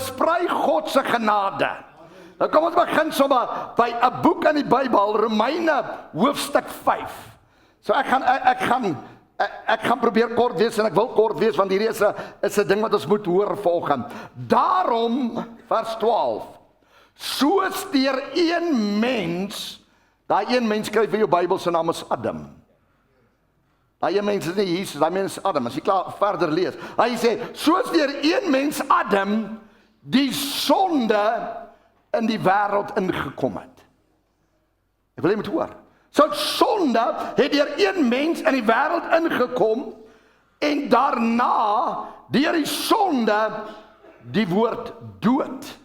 versprei God se genade. Nou kom ons begin sommer by 'n boek in die Bybel, Romeine hoofstuk 5. So ek gaan probeer kort wees en ek wil kort wees want hierdie is 'n ding wat ons moet hoor volgens. Daarom, vers 12, soos deur een mens, daai een mens skryf in jou Bybel se naam is Adam. Daai een mens is nie Jesus, daai mens is Adam. As jy klaar verder lees, hy sê, soos deur een mens Adam die sonde in die wêreld ingekom het. Ek wil jy moet hoor. So sonde het deur een mens in die wêreld ingekom en daarna deur die sonde die woord dood.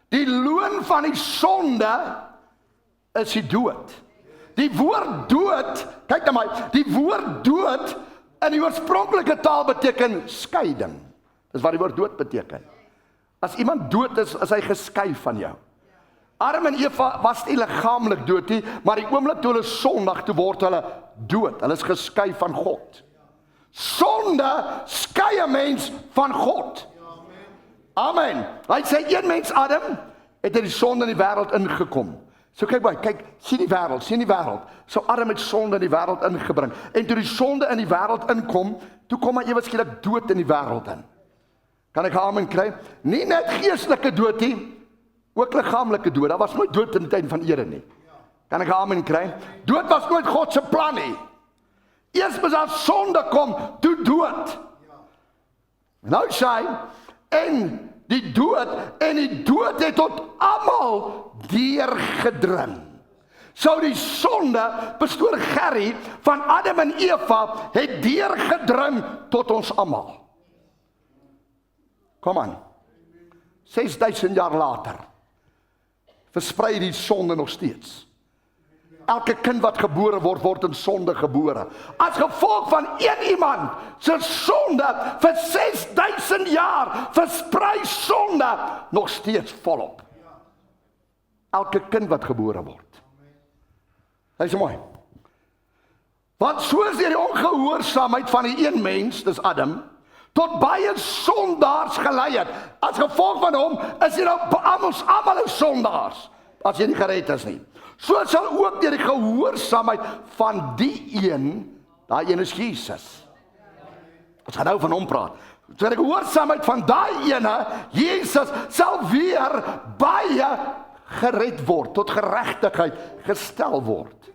Die loon van die sonde is die dood. Die woord dood, kyk na my, die woord dood in die oorspronklike taal beteken skeiding. Dis wat die woord dood beteken. As iemand dood is hy geskei van jou. Adam en Eva was nie liggaamlik dood nie, maar die oomblik toe hulle sondig, toe word hulle dood. Hulle is geskei van God. Sonde skei 'n mens van God. Amen. Hy sê een mens Adam het in die sonde in die wêreld ingekom. So kyk, sien die wêreld. So Adam het sonde in die wêreld ingebring. En toe die sonde in die wêreld inkom, toe kom hy ewe skielik dood in die wêreld in. Kan ek amen kry? Nie net geestelike dood nie, ook liggaamlike dood. Daar was nooit dood in die tyd van Eden nie. Kan ek amen kry? Dood was nooit God se plan nie. Eers as daar sonde kom, toe dood. Nou sê hy, en die dood het tot almal deurgedring. So die sonde, pastoor Gerry, van Adam en Eva, het deurgedring tot ons almal. Kom aan. 6000 jaar later versprei die sonde nog steeds. Elke kind wat gebore word, word in sonde gebore. As gevolg van een iemand se sonde vir 6000 jaar versprei sonde nog steeds volop. Elke kind wat gebore word. Dit is mooi. Want soos deur die ongehoorsaamheid van die een mens, dis Adam, tot baie sondaars gelei het. As gevolg van hom is jy nou ons almal sondaars, as jy nie gered is nie. So sal ook deur die gehoorsaamheid van die een, daai een is Jesus. Ons gaan nou van hom praat. So die gehoorsaamheid van daai ene, Jesus, sal weer baie gered word, tot geregtigheid gestel word.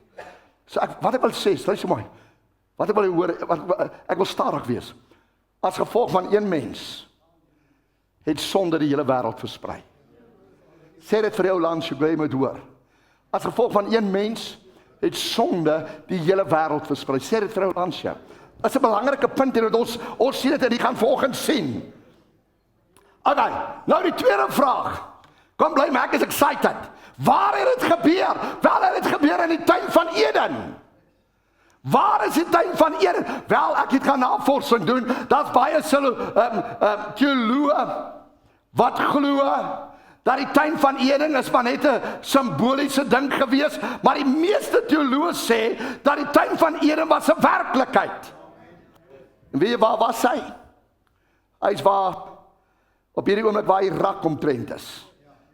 So wat ek wil sê, luister mooi. Wat ek wil hoor, ek wil stadig wees. As gevolg van een mens het sonde die hele wêreld versprei. Sê dit vir jou land, so bly moet hoor. As gevolg van een mens het sonde die hele wêreld versprei. Sê dit vir jou land, ja. Dit is 'n belangrike punt hier wat ons sien dit en jy gaan volgens sien. Okay, nou die tweede vraag. Kom bly maar, ek is excited. Waar het dit gebeur? Wel, het dit gebeur in die tuin van Eden. Waar is die tuin van Eden? Wel, ek het gaan navorsing doen. Daar's baie teoloë wat glo dat die tuin van Eden is maar net 'n simboliese ding gewees, maar die meeste teoloë sê dat die tuin van Eden was 'n werklikheid. En weet jy waar was hy? Hy's waar op hierdie oomblik waar Irak omtrent is.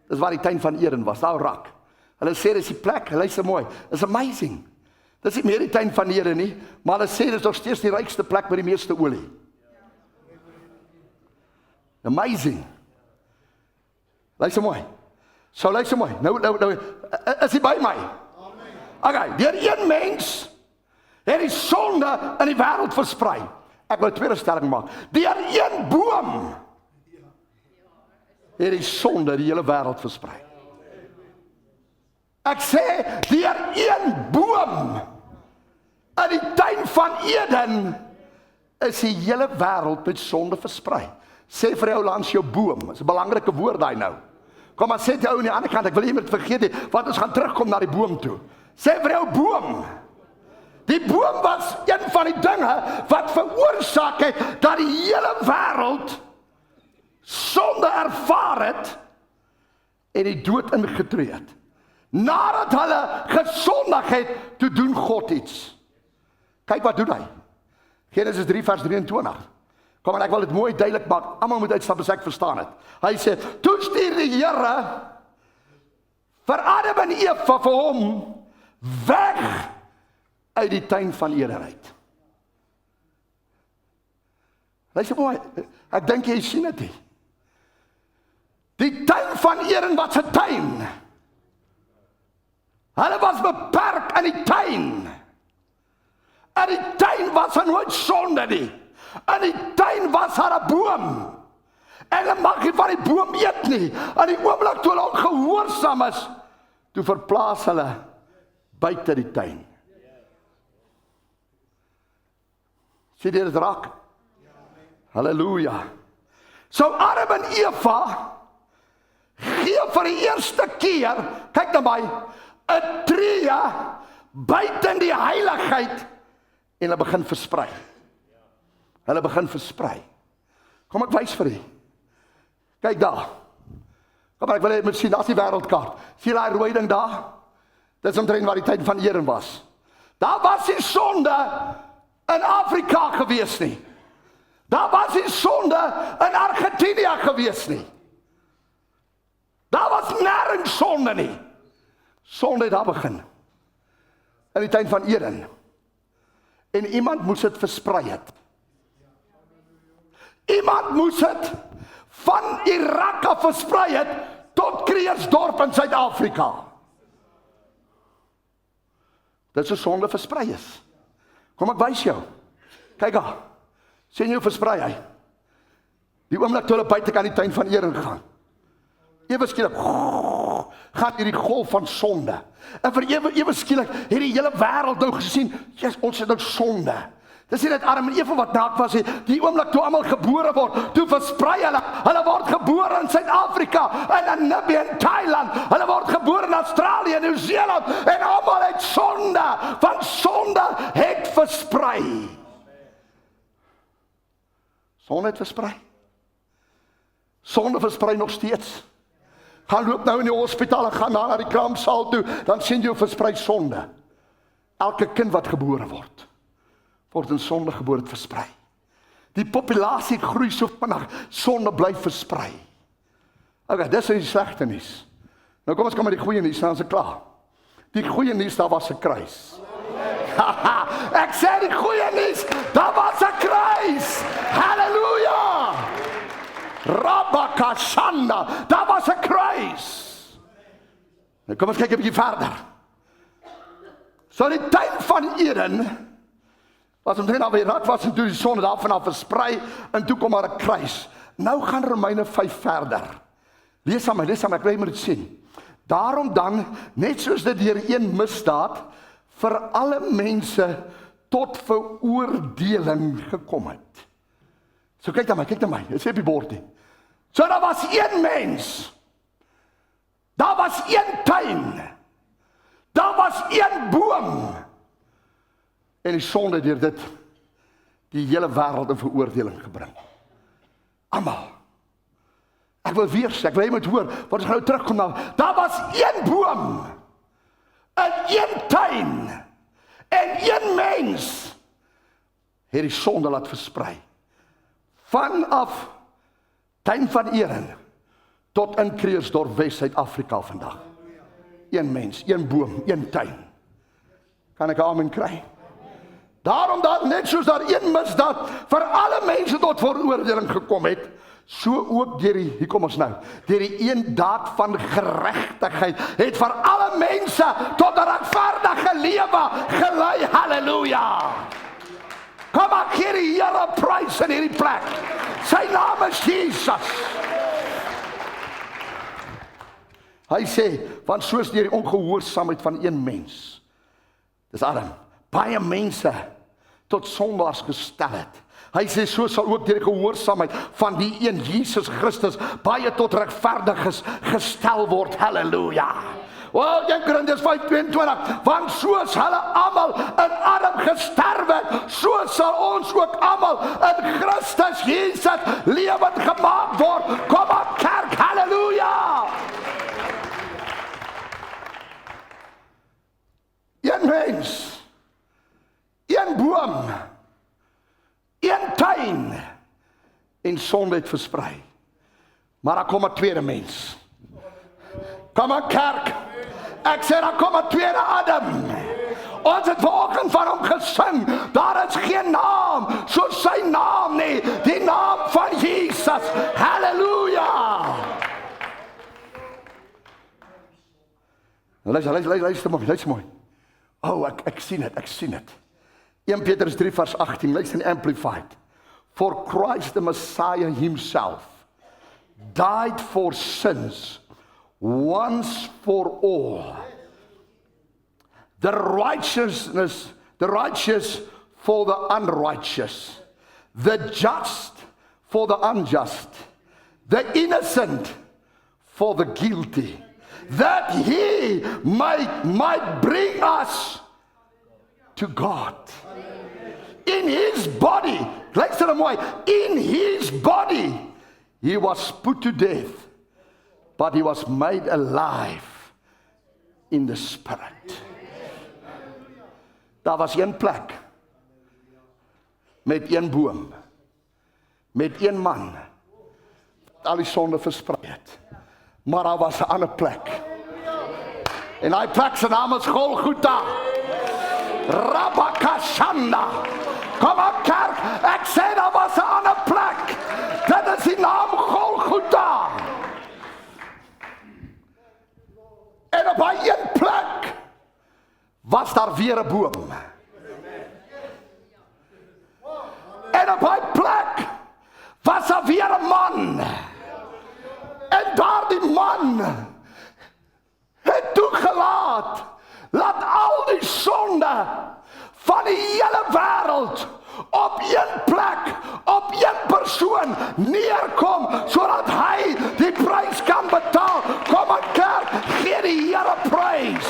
Dis waar die tuin van Eden was, daar Irak. Hulle sê dis die plek, luister mooi. It's amazing. Dis nie meer die tuin van Eden nie, maar hulle sê dis nog steeds die rykste plek met die meeste olie. Amazing. Luister mooi. So luister mooi. Nou is hy by my. Okay, deur een mens het die sonde in die wêreld versprei. Ek wil 'n tweede stelling maak. Deur een boom het die sonde die hele wêreld versprei. Ek sê, deur een boom in die tuin van Eden is die hele wêreld met sonde versprei. Sê vir jou langs jou boom, dis 'n belangrike woord daai nou. Kom maar sê jy ou aan die ander kant, ek wil nie meer vergeet nie, want ons gaan terugkom na die boom toe. Sê vir jou boom. Die boom was een van die dinge wat veroorsaak het dat die hele wêreld sonde ervaar het en die dood ingetree het. Nadat hulle gesondig het, toe doen God iets. Kyk wat doen hy. Genesis 3 vers 23. Kom en ek wil dit mooi duidelik maak. Almal moet uitstap as ek verstaan het. Hy sê, toe stuur die Here vir Adam en Eva vir hom weg uit die tuin van Eden uit. Luister mooi, ek dink jy sien dit nie. Die tuin van Eden was 'n tuin. Hulle was beperk in die tuin. In die tuin was daar nooit sonde nie. In die tuin was daar 'n boom. En hulle mag nie van die boom eet nie. In die oomblik toe hulle ongehoorsaam is, toe verplaas hulle buite die tuin. Sien jy dit raak? Halleluja. So Adam en Eva gee vir die eerste keer, kyk na my, 'n tree buite in die heiligheid en hulle begin versprei. Hulle begin versprei. Kom ek wys vir u. Kyk daar. Kom ek wil hê jy moet sien, daar's die wêreldkaart. Sien daai rooi ding daar? Dis omtrent waar die tyd van Eden was. Daar was nie sonde in Afrika gewees nie. Daar was nie sonde in Argentinië gewees nie. Daar was nêrens sonde nie. Sonde het daar begin. In die tuin van Eden. En iemand moes dit versprei het. Iemand moes dit van Irak af versprei het tot Kreersdorp in Suid-Afrika. Dit is sonde versprei is. Kom ek wys jou. Kyk daar. Sien jy hoe versprei hy? Die oomblik toe hulle buite kan die tuin van Eden gaan. Ewe skielik gaan hierdie golf van sonde. En vir ewe skielik het die hele wêreld nou gesien, yes, ons het nou sonde. Dis nie net Adam en Eva wat naak was nie. Die oomblik toe almal gebore word, toe versprei hulle. Hulle word gebore in Suid-Afrika, in Namibië, in Thailand. Hulle word gebore in Australië, Nieu-Seeland en almal het sonde. Want sonde het versprei. Sonde het versprei. Sonde versprei nog steeds. Gaan loop nou in die hospitaal en gaan na die kraamsaal toe, dan sien jy hoe versprei sonde. Elke kind wat gebore word in sonde gebore, het versprei. Die populasie groei so vinnig, sonde bly versprei. Okay, dis die slegte nuus. Nou kom ons kom met die goeie nuus, dan is dit klaar. Die goeie nuus, daar was 'n kruis. Ek sê die goeie nuus, daar was 'n kruis. Halleluja! Rabakashanda, daar was 'n kruis. Nou kom ons kyk 'n bietjie verder. So die tuin van Eden was omtrent al weer rat was en toe die sonde daarvan af versprei en toe kom maar 'n kruis. Nou gaan Romeine 5 verder. Lees aan my, ek wil moet dit sien. Daarom dan, net soos dit deur een misdaad vir alle mense tot veroordeling gekom het. So kyk na my, dit sê op die bord nie. So daar was een mens. Daar was een tuin. Daar was een boom. En die sonde deur dit die hele wêreld in veroordeling gebring. Almal. Ek wil weer sê, ek wil jy moet hoor, wat ons nou terugkom na, daar was een boom, en een tuin, en een mens, het die sonde laat versprei. Vanaf tuin van Eden, tot in Kreersdorp, Wes Suid-Afrika vandag. Een mens, een boom, een tuin. Kan ek 'n amen kry? Daarom dat net soos daar een misdaad vir alle mense tot veroordeling gekom het, so ook deur die, hier kom ons nou, deur die een daad van geregtigheid het vir alle mense tot 'n regverdige lewe gelei. Halleluja! Kom ek gee die Here prys in hierdie plek. Sy naam is Jesus. Hy sê, want soos deur die ongehoorsaamheid van een mens, dis Adam, baie mense tot sondaars gestel het. Hy sê, so sal ook deur die gehoorsaamheid van die een Jesus Christus baie tot regverdiges gestel word. Halleluja! Wel, 1 Korintiërs 5:22, want soos hulle almal in Adam gesterf het, so sal ons ook almal in Christus Jesus lewend gemaak word. Kom op kerk, halleluja! Een mens, een boom, een tuin, en sonde het versprei. Maar daar kom 'n tweede mens. Kom aan kerk. Ek sê daar kom 'n tweede Adam. Ons het vanoggend van hom gesing. Daar is geen naam soos sy naam nie. Die naam van Jesus. Halleluja. Luister mooi. Oh, ek sien het. 1 Petrus 3 vers 18, luister in Amplified. For Christ the Messiah himself died for sins once for all. The righteous for the unrighteous. The just for the unjust. The innocent for the guilty. That he might bring us to God. In his body, luister mooi, in his body, he was put to death, but he was made alive in the spirit. Daar was een plek, met een boom, met een man, wat al die sonde versprei het. Maar daar was 'n ander plek. En daai plek se naam is Golgotha. Rabakashanda. Kom op kerk, ek sê daar was 'n ander plek. Dit is die naam Golgotha. En op daai een plek was daar weer 'n boom. En op daai plek was daar weer 'n man. En daardie man het toegelaat laat al die sonde van die hele wêreld op een plek, op een persoon neerkom, sodat hy die prys kan betaal. Kom aan kerk, gee die Here prys.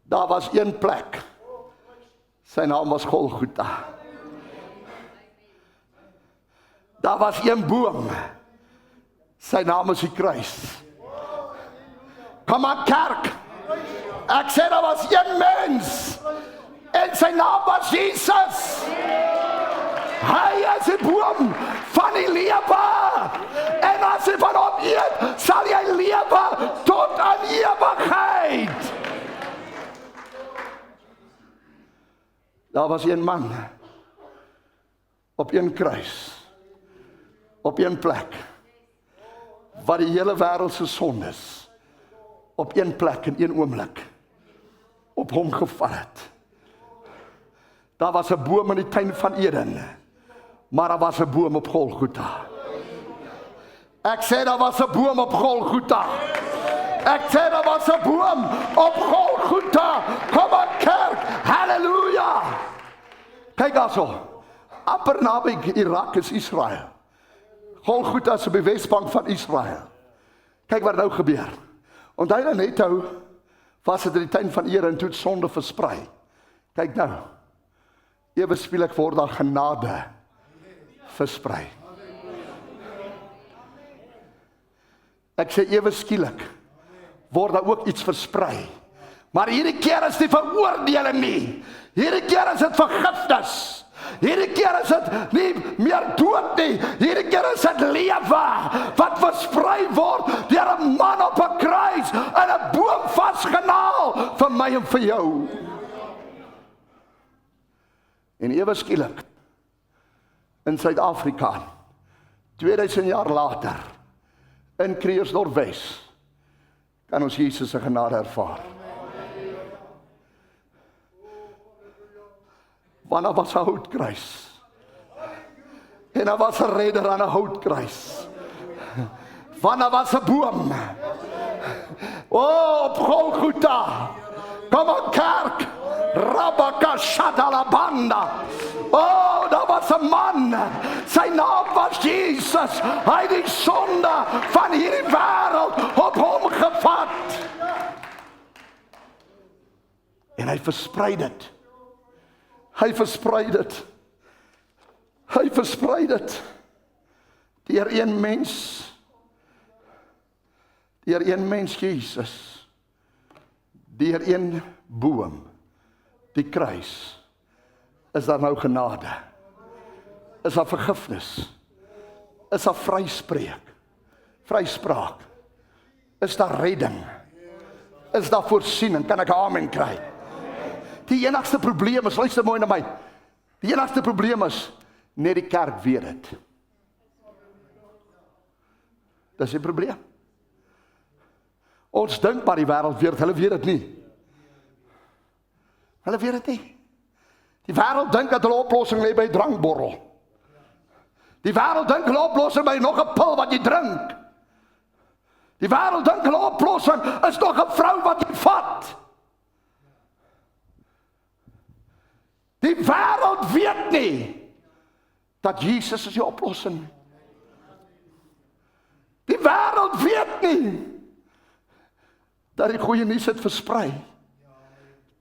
Daar was een plek, sy naam was Golgotha. Daar was een boom, sy naam is die kruis. Kom aan kerk, ek sê daar was een mens, en sy naam was Jesus. Hy is die boom van die lewe, en as jy van hom eet, sal jy lewe tot aan ewigheid. Daar was een man, op een kruis, op een plek, wat die hele wêreld se sondes op een plek in een oomblik op hom geval het. Daar was 'n boom in die tuin van Eden, maar daar was 'n boom op Golgotha. Ek sê daar was 'n boom op Golgotha. Ek sê daar was 'n boom op Golgotha. Kom aan kerk, halleluja. Kyk daarso, amper naby Irak is Israel. Golgotha is op die Wesbank van Israel. Kyk wat nou gebeur. Onthou dan net hoe was dit in die tuin van Eden en toe het sonde versprei. Kyk nou. Ewe skielik word daar genade versprei. Ek sê ewe skielik word daar ook iets versprei. Maar hierdie keer is die veroordeling nie. Hierdie keer is dit vergifnis. Hierdie keer is dit nie meer dood nie. Hierdie keer is dit lewe wat versprei word deur 'n man op 'n kruis en 'n boom vasgenaal vir my en vir jou. En ewe skielik in Suid-Afrika 2000 jaar later in Krugersdorp Wes kan ons Jesus se genade ervaar. Want daar was 'n houtkruis. En daar was 'n redder aan 'n houtkruis. Want daar was 'n boom. Oh, op Golgotha. Kom aan kerk. Rabakashadalabanda. Oh, daar was 'n man. Sy naam was Jesus. Hy het die sonde van hierdie wêreld op hom gevat. En hy versprei dit. Hy versprei dit. Hy versprei dit. Deur een mens. Deur een mens Jesus. Deur een boom. Die kruis. is daar nou genade. Is daar vergifnis. Is daar vryspraak. Is daar redding. Is daar voorsiening. Kan ek 'n amen kry? Die enigste probleem is, luister mooi na my. Die enigste probleem is, net die kerk weet dit. Dis die probleem. Ons dink maar die wêreld weet, hulle weet dit nie. Hulle weet dit nie. Die wêreld dink dat hulle oplossing lê by drankborrel. Die wêreld dink hulle oplossing by nog 'n pil wat jy drink. Die wêreld dink hulle oplossing is nog 'n vrou wat jy vat. Die wêreld weet nie dat Jesus is die oplossing. Die wêreld weet nie dat die goeie nuus het versprei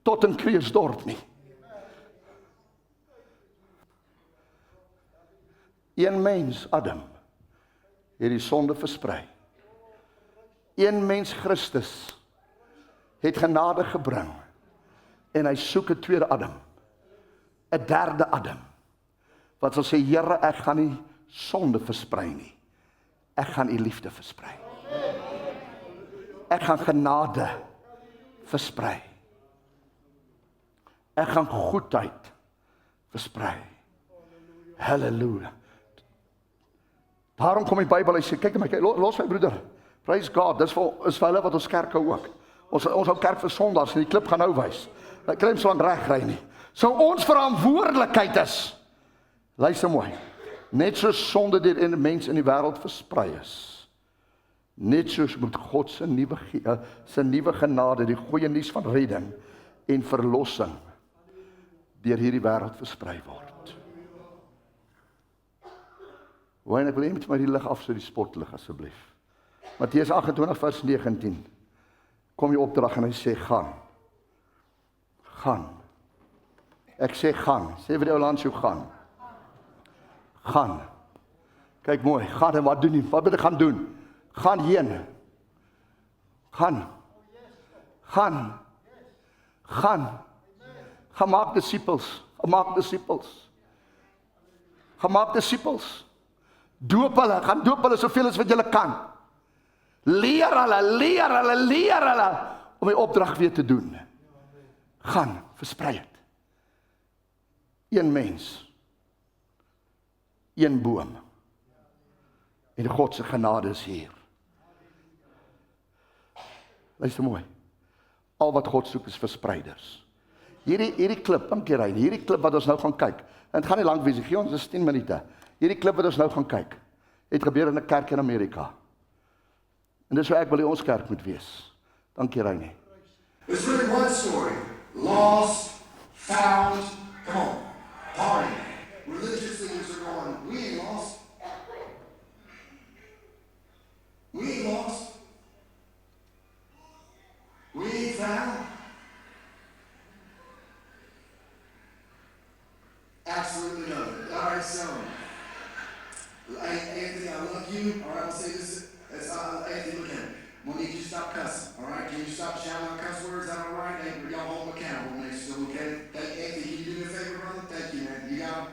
tot in Kreeusdorp nie. Een mens, Adam, het die sonde versprei. Een mens, Christus, het genade gebring. En hy soek 'n tweede Adam. 'n derde Adam. Wat sal sê, Here, ek gaan nie sonde versprei nie. Ek gaan u liefde versprei. Ek gaan genade versprei. Ek gaan goedheid versprei. Halleluja. Daarom kom die Bybel, hy sê, kyk my, los my broeder. Praise God, dis vir hulle wat ons kerk hou ook. Ons hou kerk vir Sondags, en die klip gaan nou wys. Ek kry hom so aan reg ry nie. So ons verantwoordelikheid is, luister mooi, net soos sonde deur 'n mens in die wêreld versprei is, net soos moet God se nuwe genade, die goeie nuus van redding en verlossing deur hierdie wêreld versprei word. Wou ek wil hê met my die lig af, so die spotlig asseblief. Matteus 28 vers 19. Kom die opdrag en hy sê gaan. Gaan. Ek sê gaan. Sê vir die ou land so gaan. Gaan. Kyk mooi, gaan en wat doen jy? Wat moet ek gaan doen? Gaan heen. Gaan. Gaan. Gaan. Gaan maak disippels. Maak disippels. Gaan maak disippels. Doop hulle, gaan doop hulle soveel as wat julle kan. Leer hulle om die opdrag weer te doen. Gaan, versprei het. Een mens, een boom. En God se genade is hier. Luister mooi. Al wat God soek is verspreiders. Hierdie klip, dankie Rein, hierdie klip wat ons nou gaan kyk. En dit gaan nie lank wees, gee ons is 10 minute. Hierdie klip wat ons nou gaan kyk, het gebeur in 'n kerk in Amerika. En dis hoe ek wil hê ons kerk moet wees. Dankie Rein. It's really one story. Lost, found, come on, party. Religious leaders are going, we ain't lost. We ain't lost. We ain't found. Absolutely no. All right, so, Anthony, I love you. All right, I'll say this. Anthony, look at me. Monique, you stop cussing, all right? Can you stop shouting out cuss words? Is that all right? Hey, y'all hold them accountable next to them, okay? Hey, Anthony, can you do me a favor, brother? Thank you, man. You got him?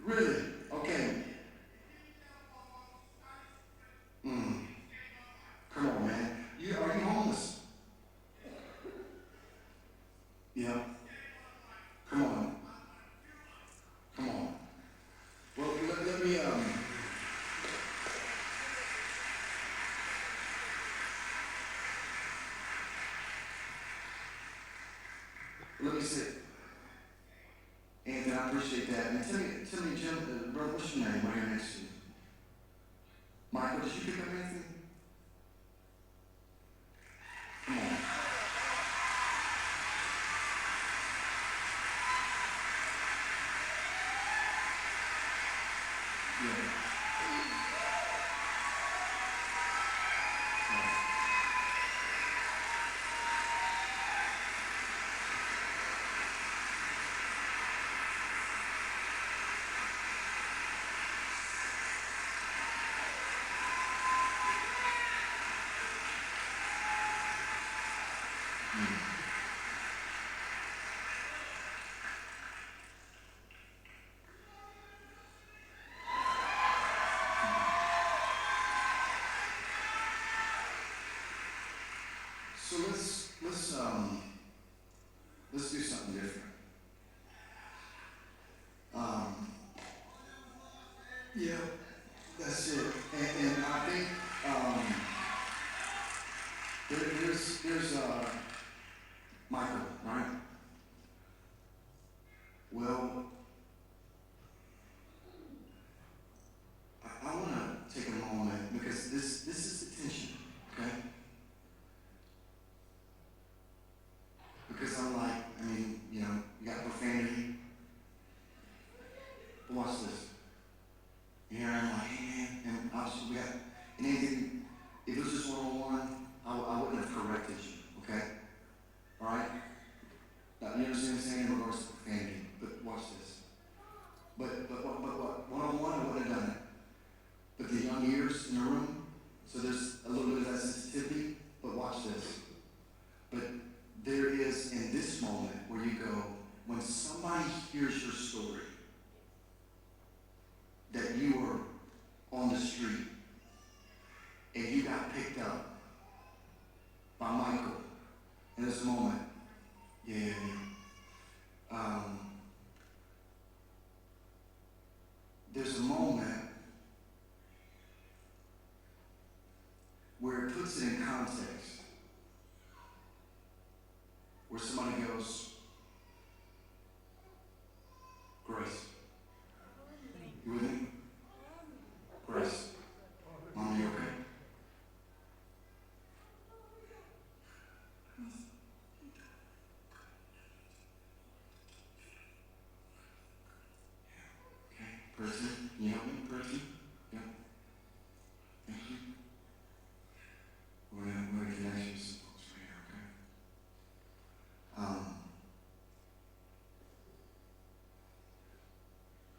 Really? Okay. Come on, man. Are you homeless? Yeah. Come on. Come on. Well, let me, let me sit. Anthony, I appreciate that. And tell me, Jim, brother, what's your name right here next to you? Michael, did you pick up Anthony? Come on. Yeah. let's do something different. Yeah, that's it. And I think there's Michael, right? Well, I want to take a moment because this is the tension, okay? Because I'm like, I mean, you know, you got profanity. But watch this. Here I'm like, hey man, and obviously we got, and anything, if it was just one-on-one, I wouldn't have corrected you, okay? All right? Now, you understand what I'm saying in regards to profanity, but watch this. But what? One-on-one, I wouldn't have done that. But the young ears in the room, so there's a little bit of that sensitivity, but watch this. But there is in this moment where you go, when somebody hears your story, that you were on the street and you got picked up by Michael in this moment. Yeah. There's a moment where it puts it in context, where somebody goes, Grace. You with me? Grace. Mom, you okay? Okay. Person, can you help me? Person? Yeah. Thank you. We're gonna connect you with some folks right here, okay?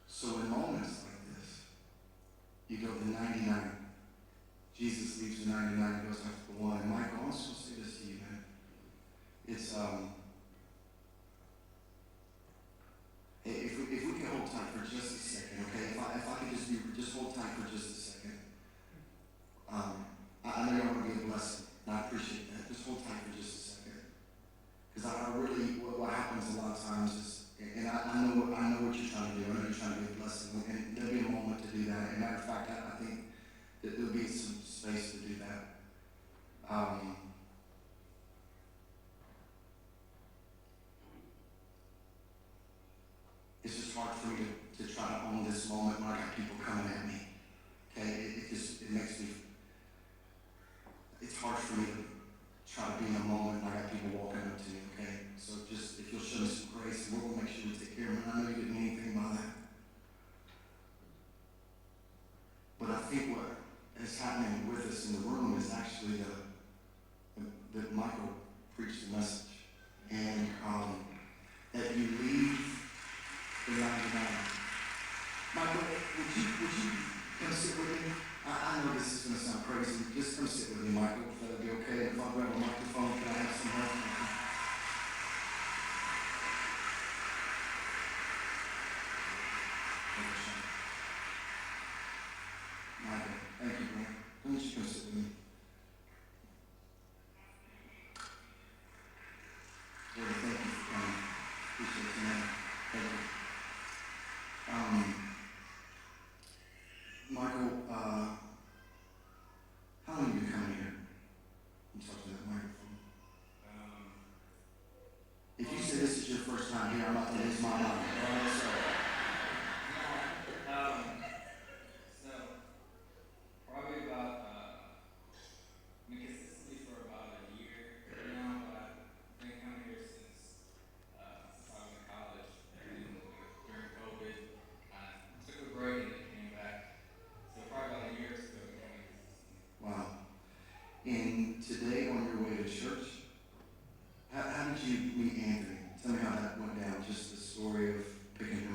So in moments like this, you go to 99. Jesus leaves the 99 and goes after the one. And Michael, I'm supposed to say this to you, man. It's if we can hold tight for just a second, okay? If I could just hold tight for just a second. I know y'all want to be a blessing, and I appreciate that. Just hold tight for just a second, because I really what happens a lot of times is, and I know what you're trying to do. I know you're trying to be a blessing, and there'll be a moment to do that. And matter of fact, I think that there'll be some space to do that. It's just hard for me to try to own this moment when I got people coming at me. Okay, it makes me. It's hard for me to try to be in a moment when I got people walking up to me. Okay, so just if you'll show me some grace, and we're gonna make sure we take care of them. And I know you didn't mean anything by that, but I think what is happening with us in the room is actually that Michael preached the message, and that you leave the 99. Michael, would you come sit with me? I know this is going to sound crazy. Just come sit with me, Michael, if that'll be okay. If I grab a microphone, can I have some help? Michael, thank you, man. Why don't you come sit with me? Lord, thank you for coming. Appreciate it, man. Thank you. Michael, how long have you been coming here? You talk to that microphone. If you say this is your first time here, I'm not going to lose my mind. All right, so. So, probably about, consistently for about a year now, but I've been coming here since I was in college. And during COVID, I took a break and then came back. So probably about a year or so coming consistently. Wow. And today on your way to church, how did you meet Anthony? Tell me how that went down, just the story of picking him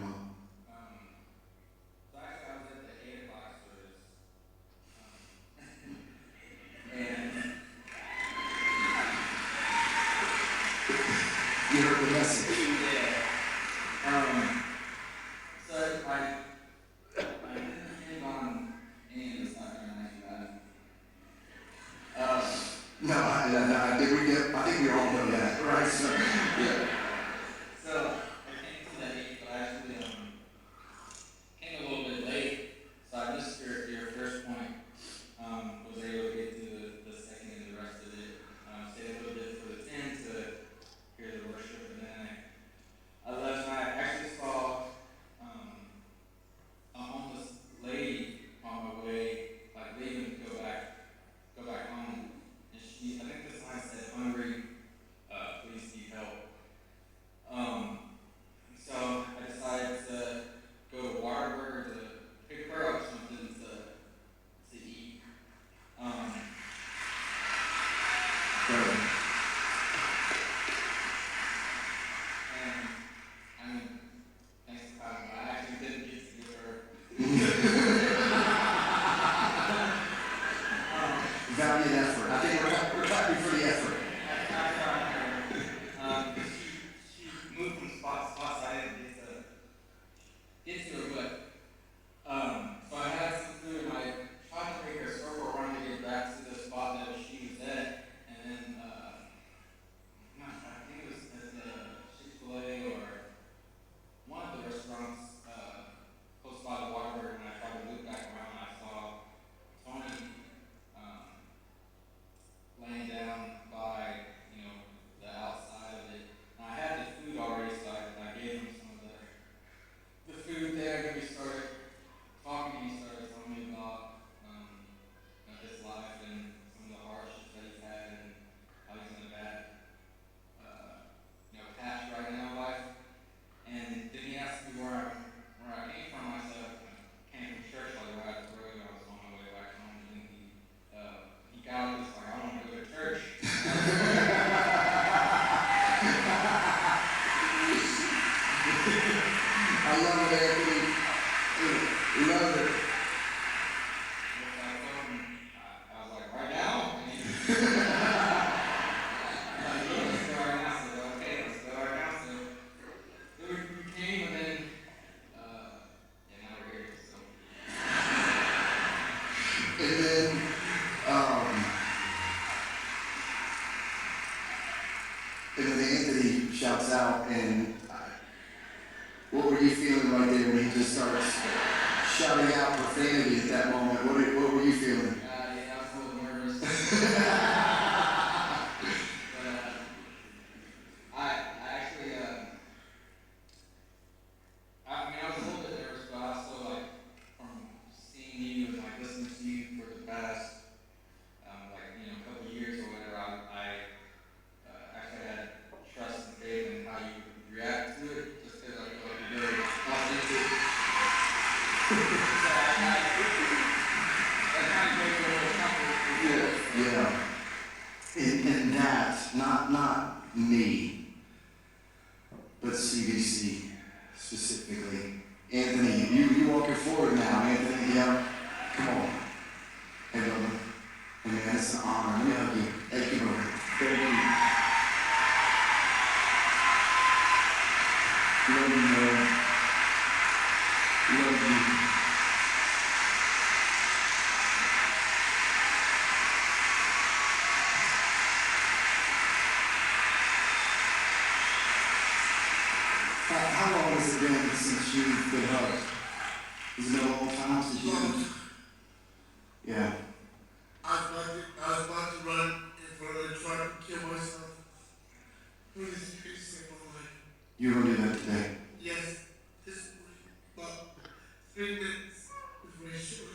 I love it, Anthony. Love it. I was like, right now? And he was like, yeah, let's go right now. So I was like, okay, let's go right now. So then we came, and then, yeah, now we're here. So And then, Anthony shouts out, and what were you feeling right there when he just starts shouting out profanity at that moment? What were you feeling? yeah, I was a little nervous. But I actually, I mean, I was a little bit nervous, but also, like, from seeing you and, like, listening to you for the past, like, you know, couple of years or whatever, I actually had trust and faith in how you react to it, just because I feel like you're very authentic. So that kind of makes me a little comfortable. Yeah. And that, not me, but CBC specifically. Anthony, you walking forward now, Anthony. Yeah. Come on. Hey, brother. Hey, man, it's an honor. Let me hug you. Thank you, brother. Thank you. Love you, man. Love you. How long has it been since you've been hugged? Has it been a long time since you've Yeah. I was about to run in front of the truck and kill myself. With this piece of my life. You're gonna do that today. Yes, this morning, about 3 minutes before he showed up.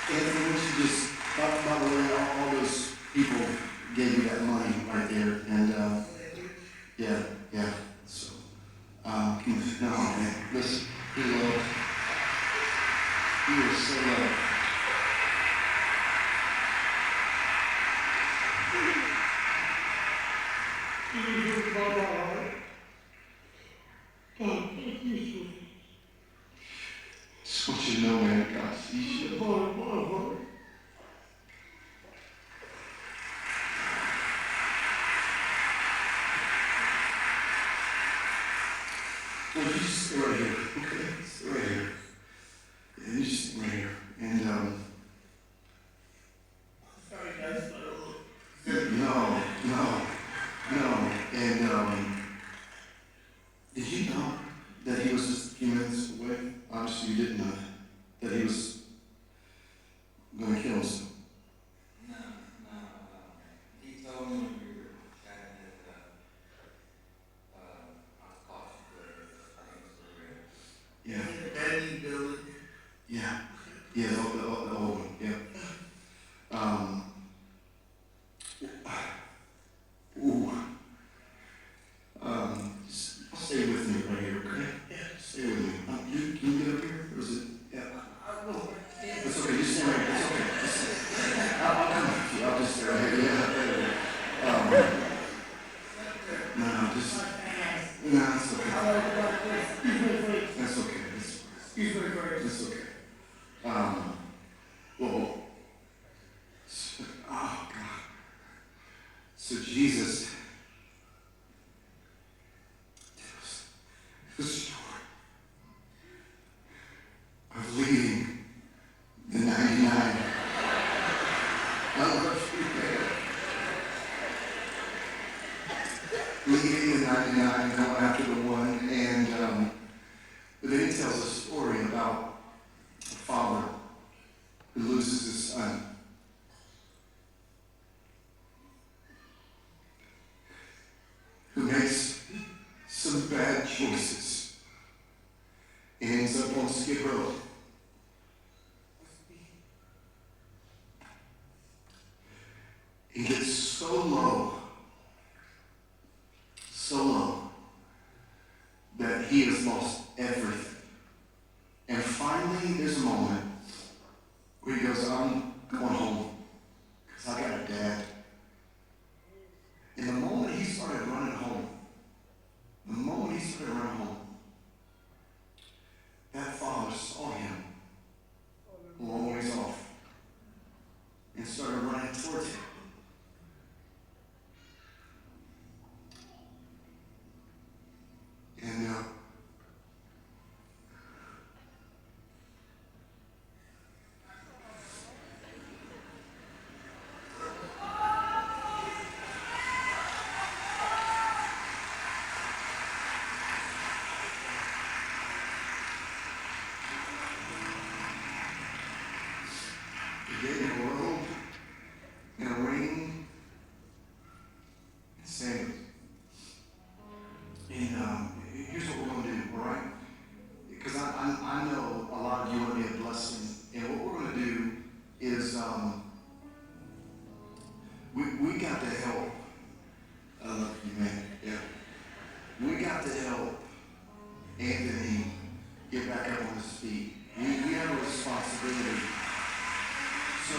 Anthony, would you just, by the way, all those people gave you that money right there, and, yeah, so, no, man, listen, he loved, you are so loved. Just want you to know, man, God sees you. Well, you just stay right here, okay? Stay right here. Yeah, you just stay right here. And, Sorry guys, but no. And, did you know that he was just a few minutes away? Obviously, you didn't know that he was going to kill himself. No. He told me when we were chatting that, I was cautious, but I think it's for real. Yeah. in the abandoned building. Yeah, the old one, yeah. Stay with me right here, okay? Yeah, stay with me. Can you get up here, or is it? Yeah. It's okay, just stay right here, it's okay. I'll come with you, I'll just stay right here, yeah. No, it's okay. That's okay, it's okay. Well, oh God. So Jesus tells the story of leaving the 99. I love you, man. Leaving the 99, going after the one, and but then he tells a story about a father who loses his son. Who makes some bad choices and ends up on Skid Row. He gets so low that he has lost everything. And finally, there's a moment where he goes, I'm going home because I got a dad. running towards him. And he gave him a robe and a ring and sandals. And here's what we're going to do, all right? Because I know a lot of you want to be a blessing. And what we're going to do is we got to help. I love you, man. Yeah. We got to help Anthony get back up on his feet. We have a responsibility. So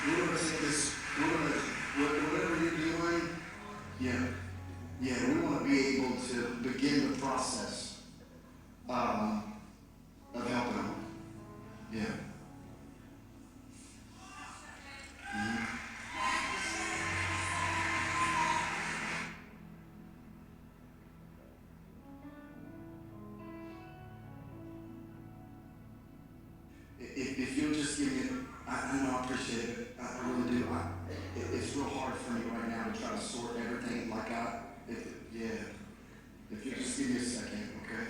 we're going to take this, whatever you're doing, we want to be able to begin the process of helping them. Yeah. If you'll just give me, I know I appreciate it. I really do. It's real hard for me right now to try to sort everything like if you just give me a second, okay?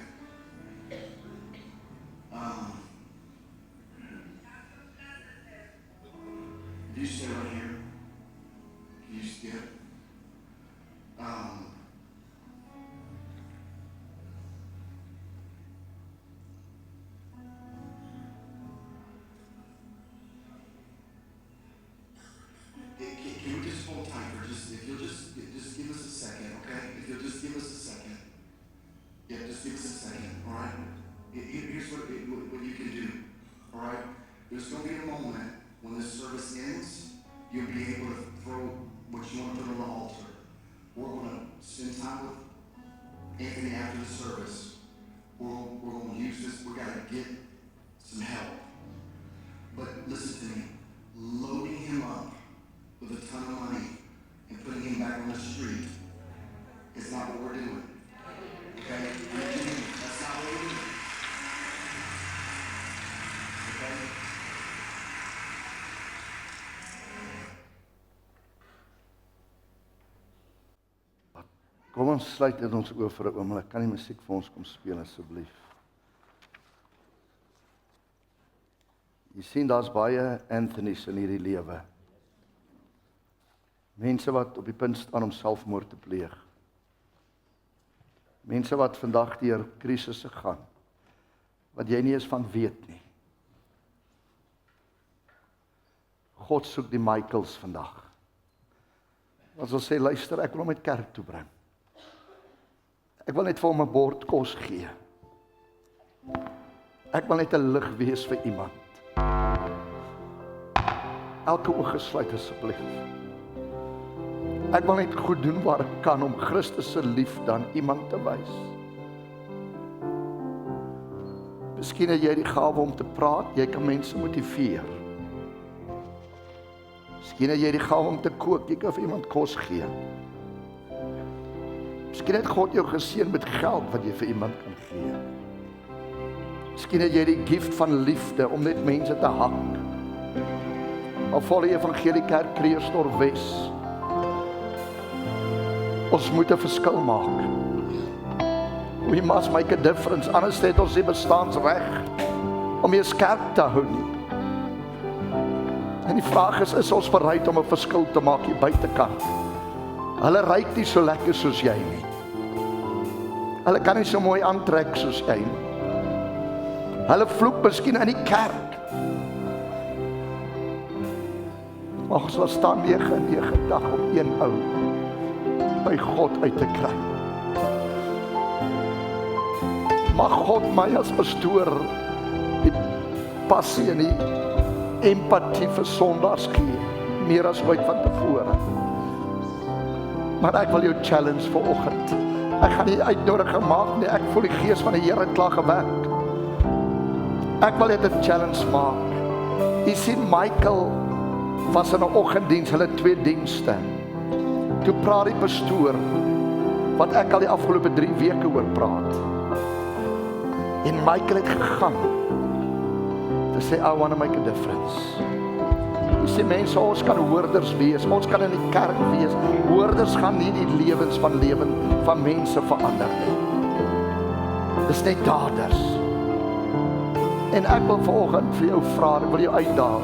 If you stay right here, can you just get it? Can we just hold tight for if you'll just give us a second, okay? If you'll just give us a second. Yeah, just give us a second, all right? Here's what you can do, all right? There's going to be a moment when this service ends, you'll be able to throw what you want to put on the altar. We're going to spend time with Anthony after the service. We're going to use this. We've got to get some help. But listen to me. Loading him up with a ton of money and putting him back on the street is not what we're doing. Okay? That's not what we're doing. Okay? Kom ons sluit dit ons oor vir 'n oomblik. Kan die musiek vir ons kom speel asseblief? Jy sien daar's baie Anthony's in hierdie lewe. Mense wat op die punt staan om selfmoord te pleeg. Mense wat vandag deur krisisse gaan, wat jy nie eens van weet nie. God soek die Michaels vandag. Wat wil sê, luister, ek wil hom uit kerk toe bring. Ek wil net vir hom 'n bord kos gee. Ek wil net 'n lig wees vir iemand. Elke oog gesluit asseblief. Ek wil net goed doen waar ek kan om Christus se liefde aan iemand te wys. Miskien het jy die gawe om te praat, jy kan mense motiveer. Miskien het jy die gawe om te kook, jy kan vir iemand kos gee. Miskien het God jou geseën met geld wat jy vir iemand kan gee. Miskien het jy die gift van liefde om net mense te hak. Of volle evangelie kerk Kreersdorp Wes. Ons moet 'n verskil maak. We must make a difference. Anders het ons die bestaansreg om eers kerk te hou nie. En die vraag is ons bereid om 'n verskil te maak hier buitekant? Hulle ryk nie so lekker soos jy nie. Hulle kan nie so mooi aantrek soos jy nie. Hulle vloek miskien in die kerk. Maar ons sal staan 9 dag om een ou by God uit te kry. Mag God my as pastoor die passie en die empatie vir sondaars gee, meer as ooit van tevore. Maar ek wil jou challenge vanoggend. Ek gaan nie uitnodiging maak nie, ek voel die gees van die Here het klaar gewerk. Ek wil net 'n challenge maak. U sien Michael was in 'n oggenddiens, hulle 2 dienste. Toe praat die pastoor wat ek al die afgelope 3 weke oor praat. En Michael het gegaan te sê, I want to make a difference. Jy sê mense, ons kan hoorders wees, ons kan in die kerk wees. Hoorders gaan nie die lewens van mense verander nie. Dis net daders. En ek wil vanoggend vir jou vra, ek wil jou uitdaag.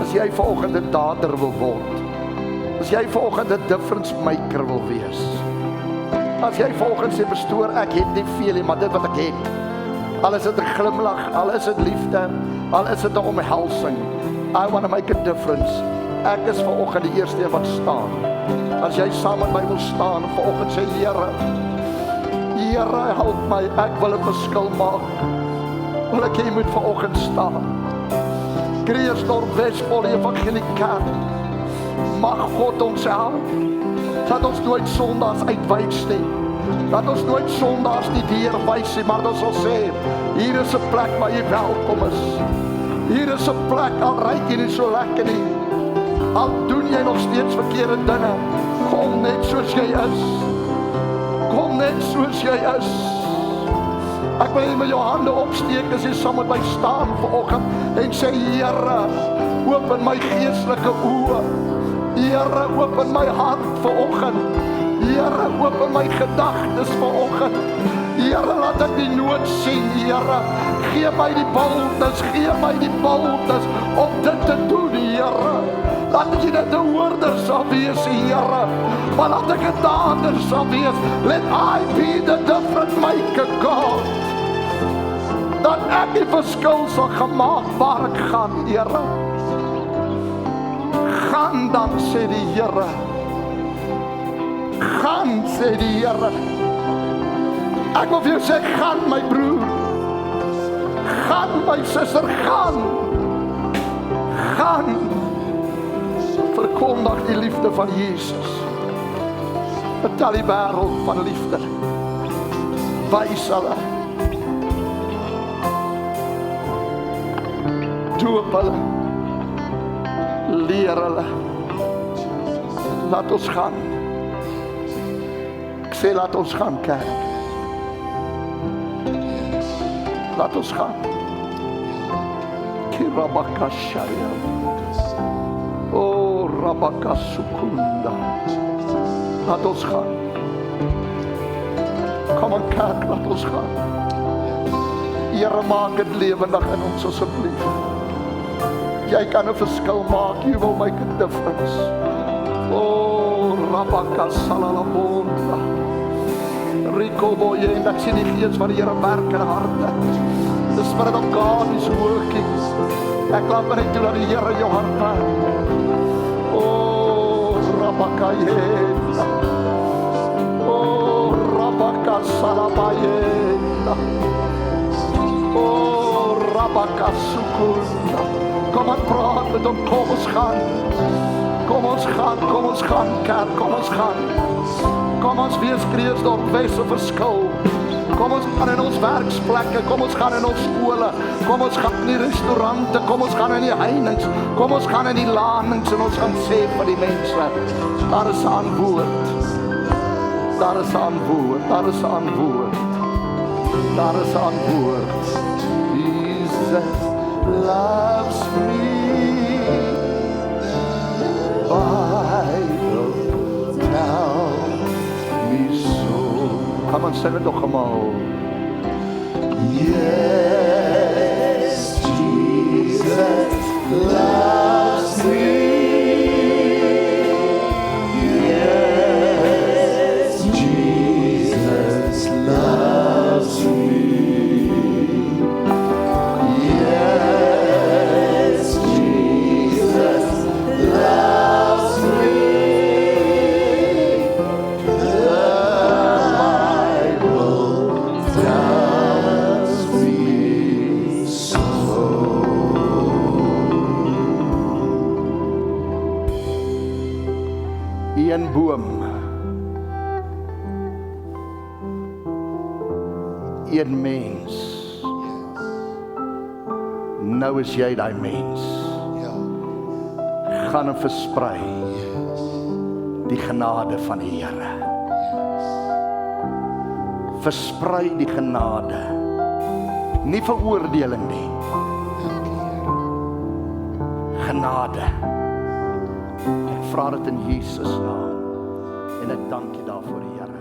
As jy vanoggend 'n dader wil word, as jy vanoggend 'n difference maker wil wees, as jy vanoggend sê, pastoor, ek het nie veel nie, maar dit wat ek het, al is dit 'n glimlag, al is dit liefde, al is dit 'n omhelsing, I want to make a difference. Ek is vanoggend die eerste een wat staan. As jy saam met my wil staan, vanoggend sê, Here, help my, ek wil 'n verskil maak. Wil ek jy moet vanoggend staan. Kreersdorp Westvol Evangelie Kerk. Mag God ons help, dat ons nooit sondaars uitwys nie. Dat ons nooit sondaars die deur wys nie, maar dat ons sal sê, hier is 'n plek waar jy welkom is. Hier is 'n plek, al ryk jy nie so lekker nie. Al doen jy nog steeds verkeerde dinge. Kom net soos jy is. Kom net soos jy is. Ek wil jy met jou hande opsteek as jy saam met my staan vanoggend en sê, Here, open my geestelike oë. Here, open my hart vanoggend. Here, open my gedagtes vanoggend. Here, laat ek die nood sien, Here. Gee my die boldness om dit te doen, Here. Laat ek nie net 'n hoorder sal wees, Here, maar laat ek 'n dader sal wees. Let I be the difference maker, God. Dat ek die verskil sal gemaak waar ek gaan, Here. Gaan dan, sê die Here. Gaan, sê die Here. Ek wil vir jou sê, gaan my broer. Gaan my suster, gaan. Gaan. Verkondig die liefde van Jesus. Vertel die wêreld van liefde. Wys hulle. Doop hulle. Leer hulle. Laat ons gaan. Ek sê laat ons gaan, kerk. Laat ons gaan. Kirabakashaya. Oh, Rabakasukunda. Laat ons gaan. Kom aan, kerk, laat ons gaan. Here, maak dit lewendig in ons asseblief. Jy kan 'n verskil maak. You will make a difference. Oh, Rabakasalalabonda. Rico boye, en ek sien die gees van die Here werk in harte. The Spirit of God is working. Ek laat my net toe dat die Here jou hart werk. Oh, Rabakayenda. Oh, Rabakasalabayenda. Oh, Rabakasukunda. Kom aan, praat met hom, kom ons gaan. Kom ons gaan, kerk, kom ons gaan. Kom ons wees Kreersdorp Wes 'n verskil. Kom ons gaan in ons werksplekke, kom ons gaan in ons skole, kom ons gaan in die restaurante, kom ons gaan in die heininge, kom ons gaan in die lanings en ons gaan sê vir die mense, daar is 'n antwoord. Daar is 'n antwoord, daar is 'n antwoord. Daar is 'n antwoord. Jesus loves me. Bible tells me so. Kom ons sing dit nog eenmaal. Yes, Jesus loves me. Yes, Jesus loves me. Yes, Jesus loves me. Een boom, een mens, Nou is jy daai mens. Ja. Gaan en versprei Yes. die genade van die Here. Yes. Versprei die genade. Nie veroordeling nie. Dankie, Here. Genade. Ek vra dit in Jesus naam. En ek dank U daarvoor, Here.